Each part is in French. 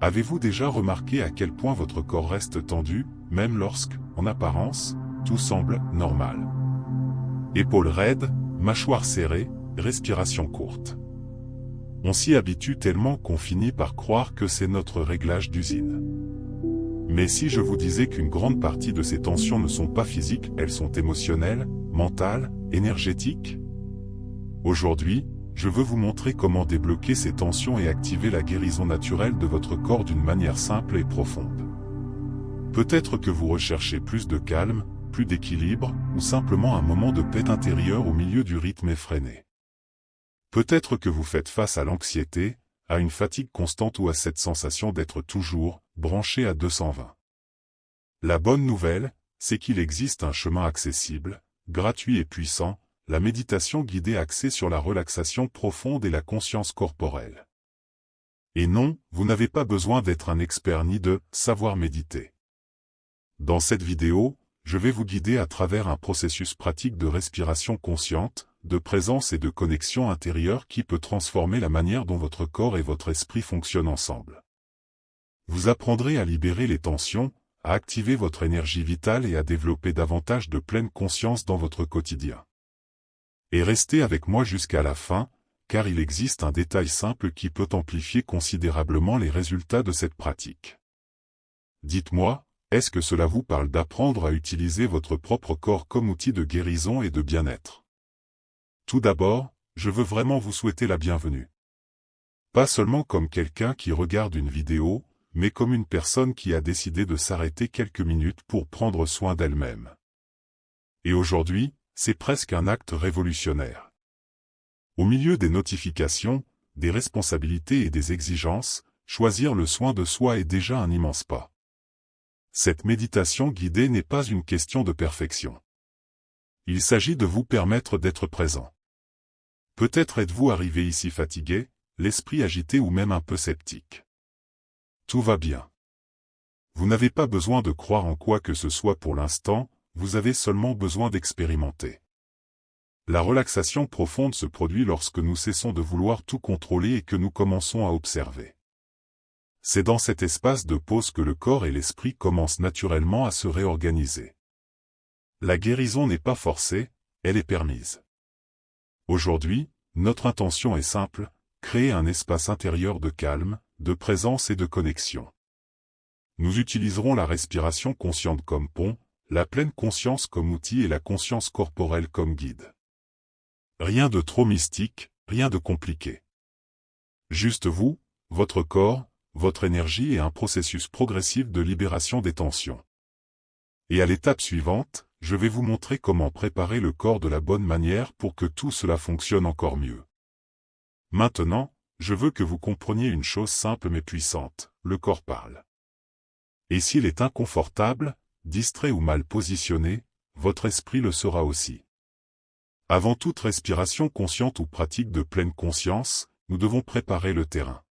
Avez-vous déjà remarqué à quel point votre corps reste tendu, même lorsque, en apparence, tout semble normal? Épaules raides, mâchoire serrée, respiration courte. On s'y habitue tellement qu'on finit par croire que c'est notre réglage d'usine. Mais si je vous disais qu'une grande partie de ces tensions ne sont pas physiques, elles sont émotionnelles, mentales, énergétiques? Aujourd'hui, je veux vous montrer comment débloquer ces tensions et activer la guérison naturelle de votre corps d'une manière simple et profonde. Peut-être que vous recherchez plus de calme, plus d'équilibre, ou simplement un moment de paix intérieure au milieu du rythme effréné. Peut-être que vous faites face à l'anxiété, à une fatigue constante ou à cette sensation d'être toujours branché à 220. La bonne nouvelle, c'est qu'il existe un chemin accessible, gratuit et puissant, la méditation guidée axée sur la relaxation profonde et la conscience corporelle. Et non, vous n'avez pas besoin d'être un expert ni de savoir méditer. Dans cette vidéo, je vais vous guider à travers un processus pratique de respiration consciente, de présence et de connexion intérieure qui peut transformer la manière dont votre corps et votre esprit fonctionnent ensemble. Vous apprendrez à libérer les tensions, à activer votre énergie vitale et à développer davantage de pleine conscience dans votre quotidien. Et restez avec moi jusqu'à la fin, car il existe un détail simple qui peut amplifier considérablement les résultats de cette pratique. Dites-moi, est-ce que cela vous parle d'apprendre à utiliser votre propre corps comme outil de guérison et de bien-être? Tout d'abord, je veux vraiment vous souhaiter la bienvenue. Pas seulement comme quelqu'un qui regarde une vidéo, mais comme une personne qui a décidé de s'arrêter quelques minutes pour prendre soin d'elle-même. Et aujourd'hui, c'est presque un acte révolutionnaire. Au milieu des notifications, des responsabilités et des exigences, choisir le soin de soi est déjà un immense pas. Cette méditation guidée n'est pas une question de perfection. Il s'agit de vous permettre d'être présent. Peut-être êtes-vous arrivé ici fatigué, l'esprit agité ou même un peu sceptique. Tout va bien. Vous n'avez pas besoin de croire en quoi que ce soit pour l'instant, vous avez seulement besoin d'expérimenter. La relaxation profonde se produit lorsque nous cessons de vouloir tout contrôler et que nous commençons à observer. C'est dans cet espace de pause que le corps et l'esprit commencent naturellement à se réorganiser. La guérison n'est pas forcée, elle est permise. Aujourd'hui, notre intention est simple, créer un espace intérieur de calme, de présence et de connexion. Nous utiliserons la respiration consciente comme pont, la pleine conscience comme outil et la conscience corporelle comme guide. Rien de trop mystique, rien de compliqué. Juste vous, votre corps, votre énergie et un processus progressif de libération des tensions. Et à l'étape suivante, je vais vous montrer comment préparer le corps de la bonne manière pour que tout cela fonctionne encore mieux. Maintenant, je veux que vous compreniez une chose simple mais puissante, le corps parle. Et s'il est inconfortable, distrait ou mal positionné, votre esprit le sera aussi. Avant toute respiration consciente ou pratique de pleine conscience, nous devons préparer le terrain.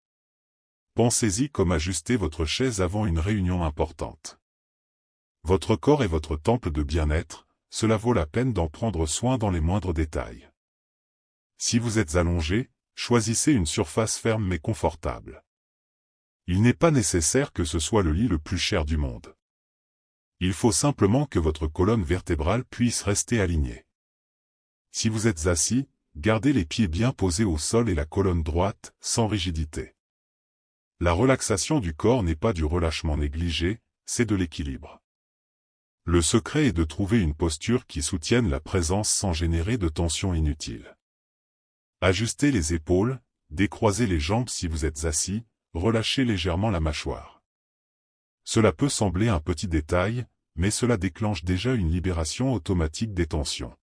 Pensez-y comme ajuster votre chaise avant une réunion importante. Votre corps est votre temple de bien-être, cela vaut la peine d'en prendre soin dans les moindres détails. Si vous êtes allongé, choisissez une surface ferme mais confortable. Il n'est pas nécessaire que ce soit le lit le plus cher du monde. Il faut simplement que votre colonne vertébrale puisse rester alignée. Si vous êtes assis, gardez les pieds bien posés au sol et la colonne droite, sans rigidité. La relaxation du corps n'est pas du relâchement négligé, c'est de l'équilibre. Le secret est de trouver une posture qui soutienne la présence sans générer de tension inutile. Ajustez les épaules, décroisez les jambes si vous êtes assis, relâchez légèrement la mâchoire. Cela peut sembler un petit détail, mais cela déclenche déjà une libération automatique des tensions.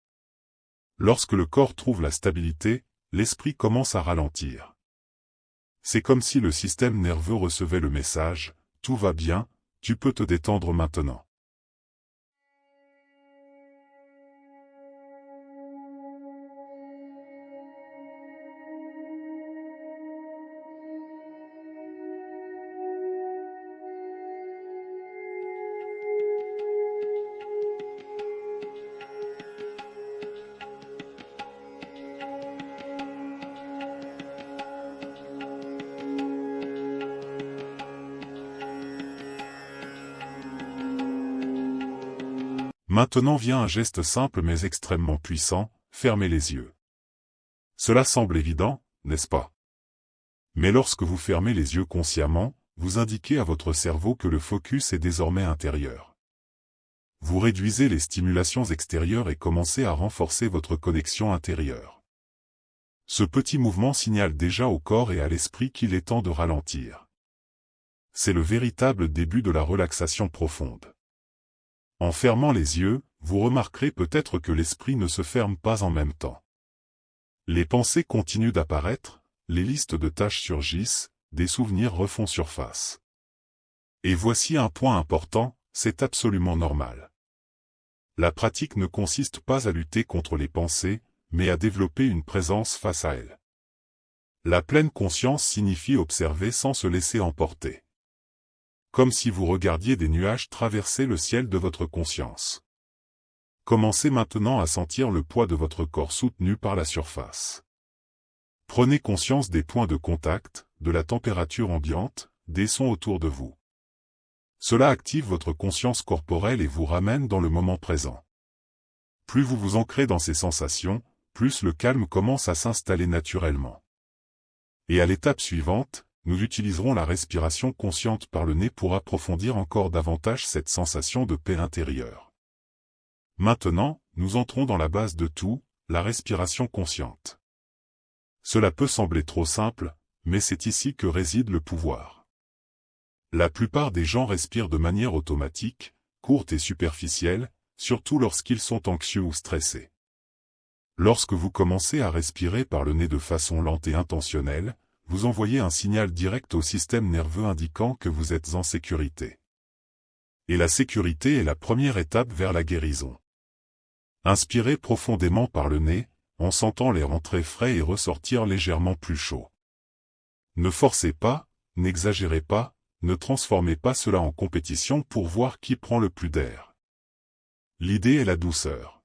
Lorsque le corps trouve la stabilité, l'esprit commence à ralentir. C'est comme si le système nerveux recevait le message « Tout va bien, tu peux te détendre maintenant ». Maintenant vient un geste simple mais extrêmement puissant, fermez les yeux. Cela semble évident, n'est-ce pas? Mais lorsque vous fermez les yeux consciemment, vous indiquez à votre cerveau que le focus est désormais intérieur. Vous réduisez les stimulations extérieures et commencez à renforcer votre connexion intérieure. Ce petit mouvement signale déjà au corps et à l'esprit qu'il est temps de ralentir. C'est le véritable début de la relaxation profonde. En fermant les yeux, vous remarquerez peut-être que l'esprit ne se ferme pas en même temps. Les pensées continuent d'apparaître, les listes de tâches surgissent, des souvenirs refont surface. Et voici un point important, c'est absolument normal. La pratique ne consiste pas à lutter contre les pensées, mais à développer une présence face à elles. La pleine conscience signifie observer sans se laisser emporter. Comme si vous regardiez des nuages traverser le ciel de votre conscience. Commencez maintenant à sentir le poids de votre corps soutenu par la surface. Prenez conscience des points de contact, de la température ambiante, des sons autour de vous. Cela active votre conscience corporelle et vous ramène dans le moment présent. Plus vous vous ancrez dans ces sensations, plus le calme commence à s'installer naturellement. Et à l'étape suivante, nous utiliserons la respiration consciente par le nez pour approfondir encore davantage cette sensation de paix intérieure. Maintenant, nous entrons dans la base de tout, la respiration consciente. Cela peut sembler trop simple, mais c'est ici que réside le pouvoir. La plupart des gens respirent de manière automatique, courte et superficielle, surtout lorsqu'ils sont anxieux ou stressés. Lorsque vous commencez à respirer par le nez de façon lente et intentionnelle, vous envoyez un signal direct au système nerveux indiquant que vous êtes en sécurité. Et la sécurité est la première étape vers la guérison. Inspirez profondément par le nez, en sentant l'air entrer frais et ressortir légèrement plus chaud. Ne forcez pas, n'exagérez pas, ne transformez pas cela en compétition pour voir qui prend le plus d'air. L'idée est la douceur.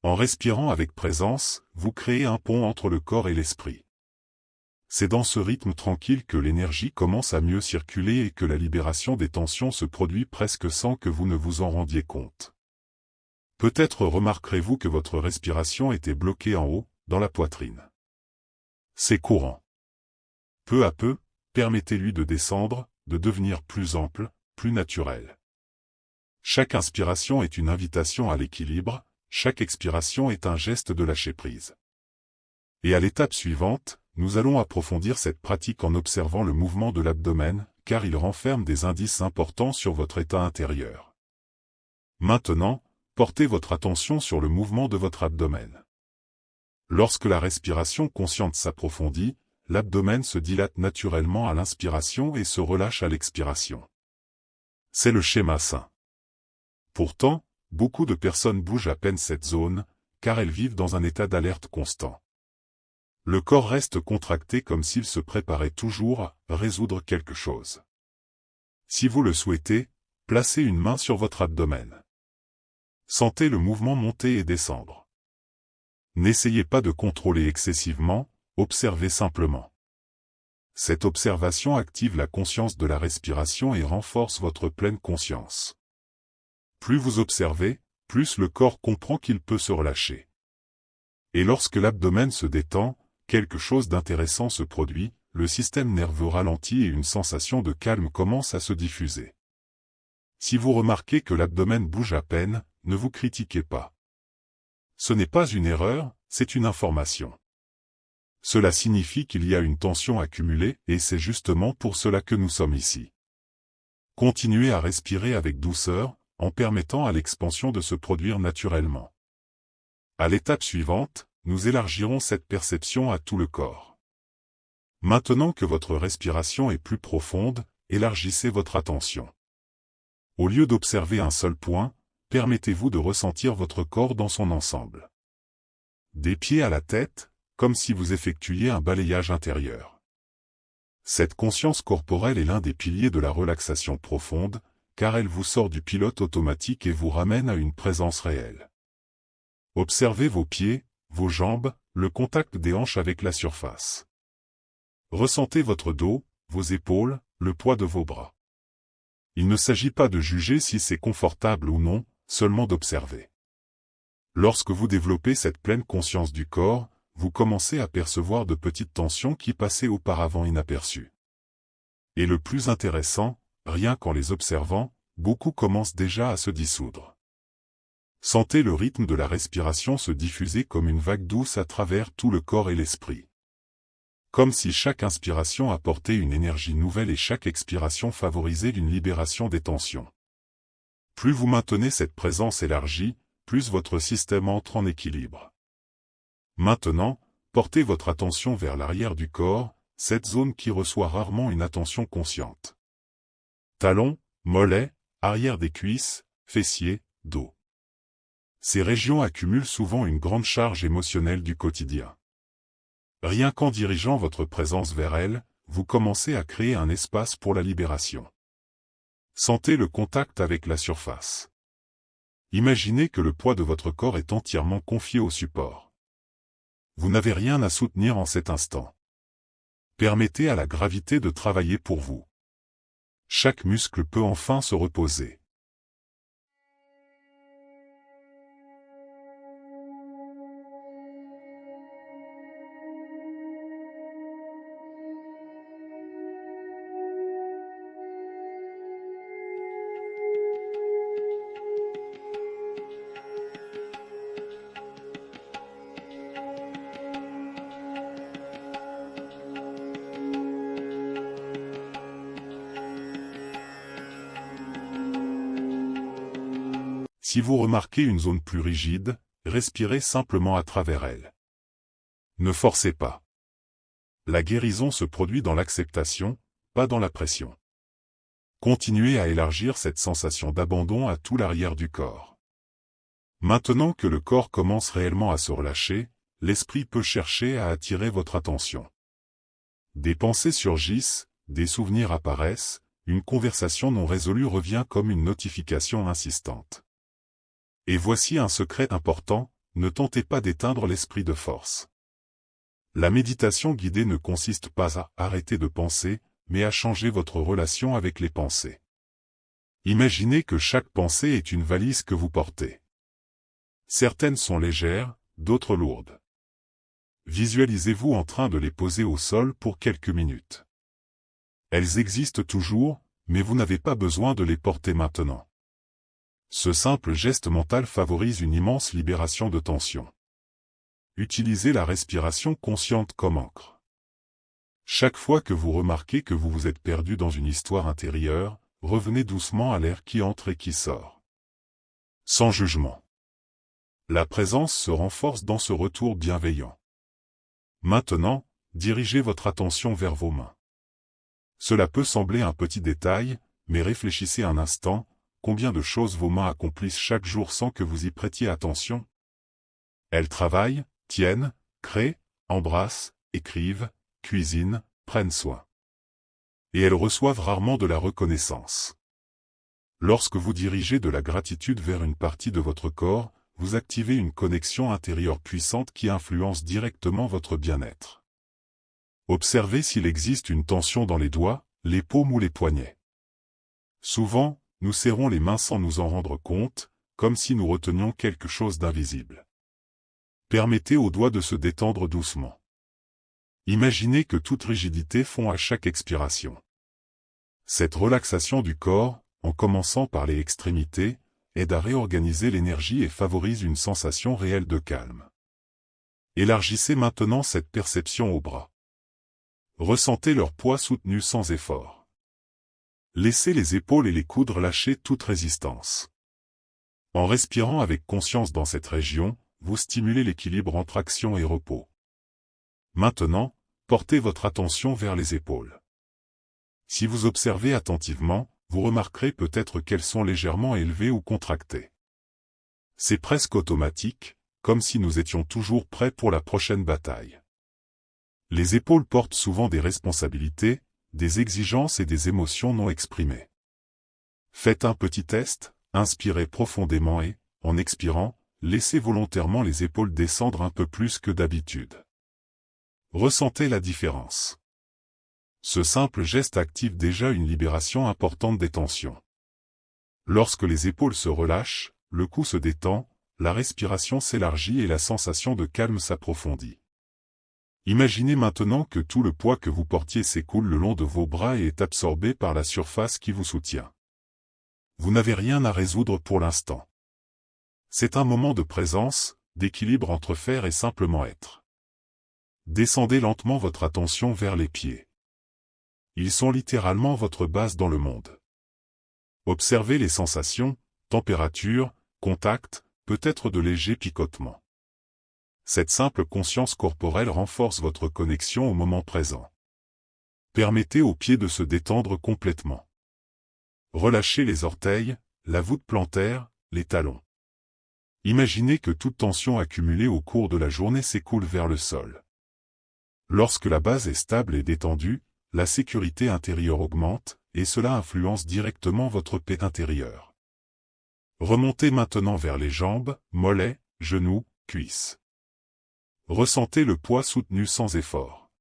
En respirant avec présence, vous créez un pont entre le corps et l'esprit. C'est dans ce rythme tranquille que l'énergie commence à mieux circuler et que la libération des tensions se produit presque sans que vous ne vous en rendiez compte. Peut-être remarquerez-vous que votre respiration était bloquée en haut, dans la poitrine. C'est courant. Peu à peu, permettez-lui de descendre, de devenir plus ample, plus naturel. Chaque inspiration est une invitation à l'équilibre, chaque expiration est un geste de lâcher prise. Et à l'étape suivante, nous allons approfondir cette pratique en observant le mouvement de l'abdomen, car il renferme des indices importants sur votre état intérieur. Maintenant, portez votre attention sur le mouvement de votre abdomen. Lorsque la respiration consciente s'approfondit, l'abdomen se dilate naturellement à l'inspiration et se relâche à l'expiration. C'est le schéma sain. Pourtant, beaucoup de personnes bougent à peine cette zone, car elles vivent dans un état d'alerte constant. Le corps reste contracté comme s'il se préparait toujours à résoudre quelque chose. Si vous le souhaitez, placez une main sur votre abdomen. Sentez le mouvement monter et descendre. N'essayez pas de contrôler excessivement, observez simplement. Cette observation active la conscience de la respiration et renforce votre pleine conscience. Plus vous observez, plus le corps comprend qu'il peut se relâcher. Et lorsque l'abdomen se détend, quelque chose d'intéressant se produit, le système nerveux ralentit et une sensation de calme commence à se diffuser. Si vous remarquez que l'abdomen bouge à peine, ne vous critiquez pas. Ce n'est pas une erreur, c'est une information. Cela signifie qu'il y a une tension accumulée et c'est justement pour cela que nous sommes ici. Continuez à respirer avec douceur, en permettant à l'expansion de se produire naturellement. À l'étape suivante, nous élargirons cette perception à tout le corps. Maintenant que votre respiration est plus profonde, élargissez votre attention. Au lieu d'observer un seul point, permettez-vous de ressentir votre corps dans son ensemble. Des pieds à la tête, comme si vous effectuiez un balayage intérieur. Cette conscience corporelle est l'un des piliers de la relaxation profonde, car elle vous sort du pilote automatique et vous ramène à une présence réelle. Observez vos pieds, vos jambes, le contact des hanches avec la surface. Ressentez votre dos, vos épaules, le poids de vos bras. Il ne s'agit pas de juger si c'est confortable ou non, seulement d'observer. Lorsque vous développez cette pleine conscience du corps, vous commencez à percevoir de petites tensions qui passaient auparavant inaperçues. Et le plus intéressant, rien qu'en les observant, beaucoup commencent déjà à se dissoudre. Sentez le rythme de la respiration se diffuser comme une vague douce à travers tout le corps et l'esprit. Comme si chaque inspiration apportait une énergie nouvelle et chaque expiration favorisait une libération des tensions. Plus vous maintenez cette présence élargie, plus votre système entre en équilibre. Maintenant, portez votre attention vers l'arrière du corps, cette zone qui reçoit rarement une attention consciente. Talons, mollets, arrière des cuisses, fessiers, dos. Ces régions accumulent souvent une grande charge émotionnelle du quotidien. Rien qu'en dirigeant votre présence vers elles, vous commencez à créer un espace pour la libération. Sentez le contact avec la surface. Imaginez que le poids de votre corps est entièrement confié au support. Vous n'avez rien à soutenir en cet instant. Permettez à la gravité de travailler pour vous. Chaque muscle peut enfin se reposer. Si vous remarquez une zone plus rigide, respirez simplement à travers elle. Ne forcez pas. La guérison se produit dans l'acceptation, pas dans la pression. Continuez à élargir cette sensation d'abandon à tout l'arrière du corps. Maintenant que le corps commence réellement à se relâcher, l'esprit peut chercher à attirer votre attention. Des pensées surgissent, des souvenirs apparaissent, une conversation non résolue revient comme une notification insistante. Et voici un secret important, ne tentez pas d'éteindre l'esprit de force. La méditation guidée ne consiste pas à arrêter de penser, mais à changer votre relation avec les pensées. Imaginez que chaque pensée est une valise que vous portez. Certaines sont légères, d'autres lourdes. Visualisez-vous en train de les poser au sol pour quelques minutes. Elles existent toujours, mais vous n'avez pas besoin de les porter maintenant. Ce simple geste mental favorise une immense libération de tension. Utilisez la respiration consciente comme encre. Chaque fois que vous remarquez que vous vous êtes perdu dans une histoire intérieure, revenez doucement à l'air qui entre et qui sort. Sans jugement. La présence se renforce dans ce retour bienveillant. Maintenant, dirigez votre attention vers vos mains. Cela peut sembler un petit détail, mais réfléchissez un instant. Combien de choses vos mains accomplissent chaque jour sans que vous y prêtiez attention? Elles travaillent, tiennent, créent, embrassent, écrivent, cuisinent, prennent soin. Et elles reçoivent rarement de la reconnaissance. Lorsque vous dirigez de la gratitude vers une partie de votre corps, vous activez une connexion intérieure puissante qui influence directement votre bien-être. Observez s'il existe une tension dans les doigts, les paumes ou les poignets. Souvent, nous serrons les mains sans nous en rendre compte, comme si nous retenions quelque chose d'invisible. Permettez aux doigts de se détendre doucement. Imaginez que toute rigidité fond à chaque expiration. Cette relaxation du corps, en commençant par les extrémités, aide à réorganiser l'énergie et favorise une sensation réelle de calme. Élargissez maintenant cette perception aux bras. Ressentez leur poids soutenu sans effort. Laissez les épaules et les coudes lâcher toute résistance. En respirant avec conscience dans cette région, vous stimulez l'équilibre entre action et repos. Maintenant, portez votre attention vers les épaules. Si vous observez attentivement, vous remarquerez peut-être qu'elles sont légèrement élevées ou contractées. C'est presque automatique, comme si nous étions toujours prêts pour la prochaine bataille. Les épaules portent souvent des responsabilités, des exigences et des émotions non exprimées. Faites un petit test, inspirez profondément et, en expirant, laissez volontairement les épaules descendre un peu plus que d'habitude. Ressentez la différence. Ce simple geste active déjà une libération importante des tensions. Lorsque les épaules se relâchent, le cou se détend, la respiration s'élargit et la sensation de calme s'approfondit. Imaginez maintenant que tout le poids que vous portiez s'écoule le long de vos bras et est absorbé par la surface qui vous soutient. Vous n'avez rien à résoudre pour l'instant. C'est un moment de présence, d'équilibre entre faire et simplement être. Descendez lentement votre attention vers les pieds. Ils sont littéralement votre base dans le monde. Observez les sensations, température, contact, peut-être de légers picotements. Cette simple conscience corporelle renforce votre connexion au moment présent. Permettez aux pieds de se détendre complètement. Relâchez les orteils, la voûte plantaire, les talons. Imaginez que toute tension accumulée au cours de la journée s'écoule vers le sol. Lorsque la base est stable et détendue, la sécurité intérieure augmente, et cela influence directement votre paix intérieure. Remontez maintenant vers les jambes, mollets, genoux, cuisses. Ressentez le poids soutenu sans effort.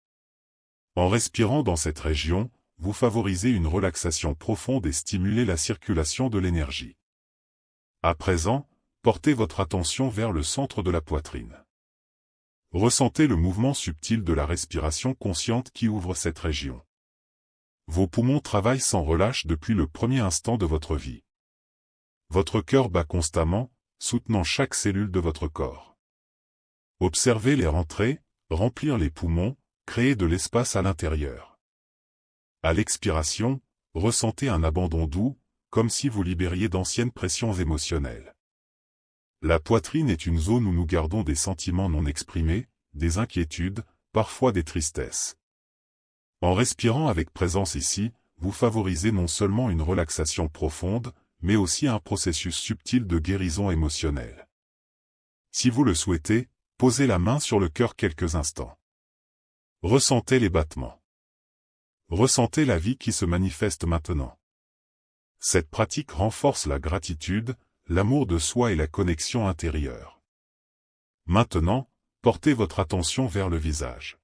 En respirant dans cette région, vous favorisez une relaxation profonde et stimulez la circulation de l'énergie. À présent, portez votre attention vers le centre de la poitrine. Ressentez le mouvement subtil de la respiration consciente qui ouvre cette région. Vos poumons travaillent sans relâche depuis le premier instant de votre vie. Votre cœur bat constamment, soutenant chaque cellule de votre corps. Observez les rentrer, remplir les poumons, créer de l'espace à l'intérieur. À l'expiration, ressentez un abandon doux, comme si vous libériez d'anciennes pressions émotionnelles. La poitrine est une zone où nous gardons des sentiments non exprimés, des inquiétudes, parfois des tristesses. En respirant avec présence ici, vous favorisez non seulement une relaxation profonde, mais aussi un processus subtil de guérison émotionnelle. Si vous le souhaitez, posez la main sur le cœur quelques instants. Ressentez les battements. Ressentez la vie qui se manifeste maintenant. Cette pratique renforce la gratitude, l'amour de soi et la connexion intérieure. Maintenant, portez votre attention vers le visage.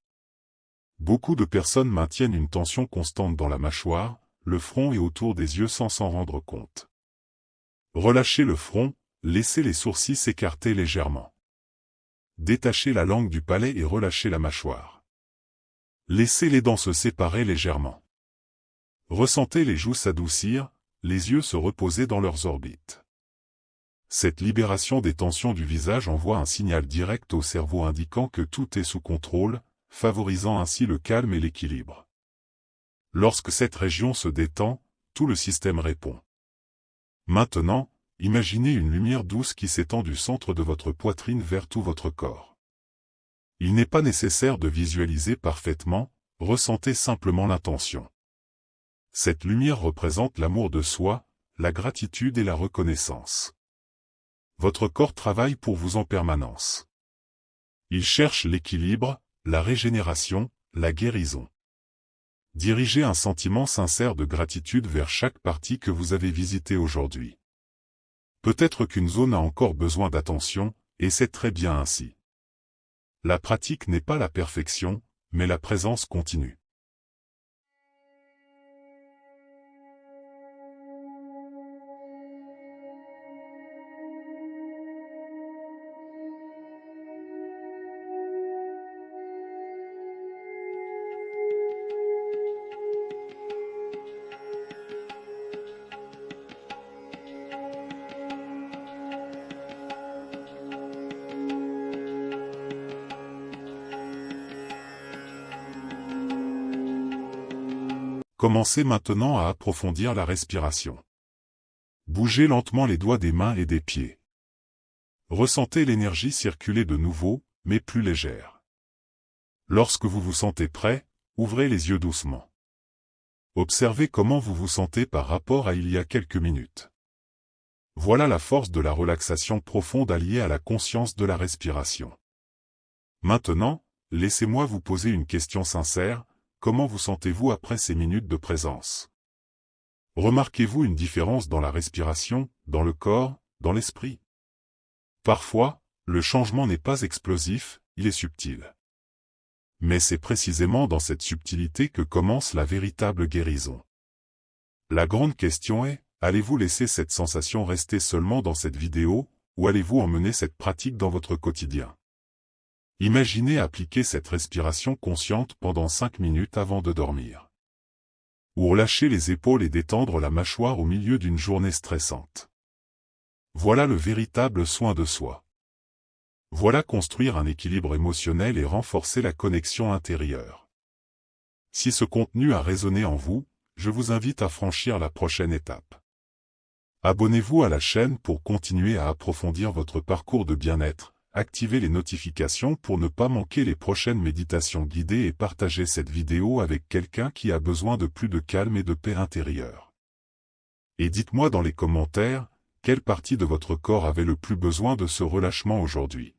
Beaucoup de personnes maintiennent une tension constante dans la mâchoire, le front et autour des yeux sans s'en rendre compte. Relâchez le front, laissez les sourcils s'écarter légèrement. Détachez la langue du palais et relâchez la mâchoire. Laissez les dents se séparer légèrement. Ressentez les joues s'adoucir, les yeux se reposer dans leurs orbites. Cette libération des tensions du visage envoie un signal direct au cerveau indiquant que tout est sous contrôle, favorisant ainsi le calme et l'équilibre. Lorsque cette région se détend, tout le système répond. Maintenant, imaginez une lumière douce qui s'étend du centre de votre poitrine vers tout votre corps. Il n'est pas nécessaire de visualiser parfaitement, ressentez simplement l'intention. Cette lumière représente l'amour de soi, la gratitude et la reconnaissance. Votre corps travaille pour vous en permanence. Il cherche l'équilibre, la régénération, la guérison. Dirigez un sentiment sincère de gratitude vers chaque partie que vous avez visitée aujourd'hui. Peut-être qu'une zone a encore besoin d'attention, et c'est très bien ainsi. La pratique n'est pas la perfection, mais la présence continue. Commencez maintenant à approfondir la respiration. Bougez lentement les doigts des mains et des pieds. Ressentez l'énergie circuler de nouveau, mais plus légère. Lorsque vous vous sentez prêt, ouvrez les yeux doucement. Observez comment vous vous sentez par rapport à il y a quelques minutes. Voilà la force de la relaxation profonde alliée à la conscience de la respiration. Maintenant, laissez-moi vous poser une question sincère. Comment vous sentez-vous après ces minutes de présence? Remarquez-vous une différence dans la respiration, dans le corps, dans l'esprit? Parfois, le changement n'est pas explosif, il est subtil. Mais c'est précisément dans cette subtilité que commence la véritable guérison. La grande question est, Allez-vous laisser cette sensation rester seulement dans cette vidéo, ou allez-vous emmener cette pratique dans votre quotidien? Imaginez appliquer cette respiration consciente pendant 5 minutes avant de dormir. Ou relâcher les épaules et détendre la mâchoire au milieu d'une journée stressante. Voilà le véritable soin de soi. Voilà construire un équilibre émotionnel et renforcer la connexion intérieure. Si ce contenu a résonné en vous, je vous invite à franchir la prochaine étape. Abonnez-vous à la chaîne pour continuer à approfondir votre parcours de bien-être, activez les notifications pour ne pas manquer les prochaines méditations guidées et partagez cette vidéo avec quelqu'un qui a besoin de plus de calme et de paix intérieure. Et dites-moi dans les commentaires, quelle partie de votre corps avait le plus besoin de ce relâchement aujourd'hui?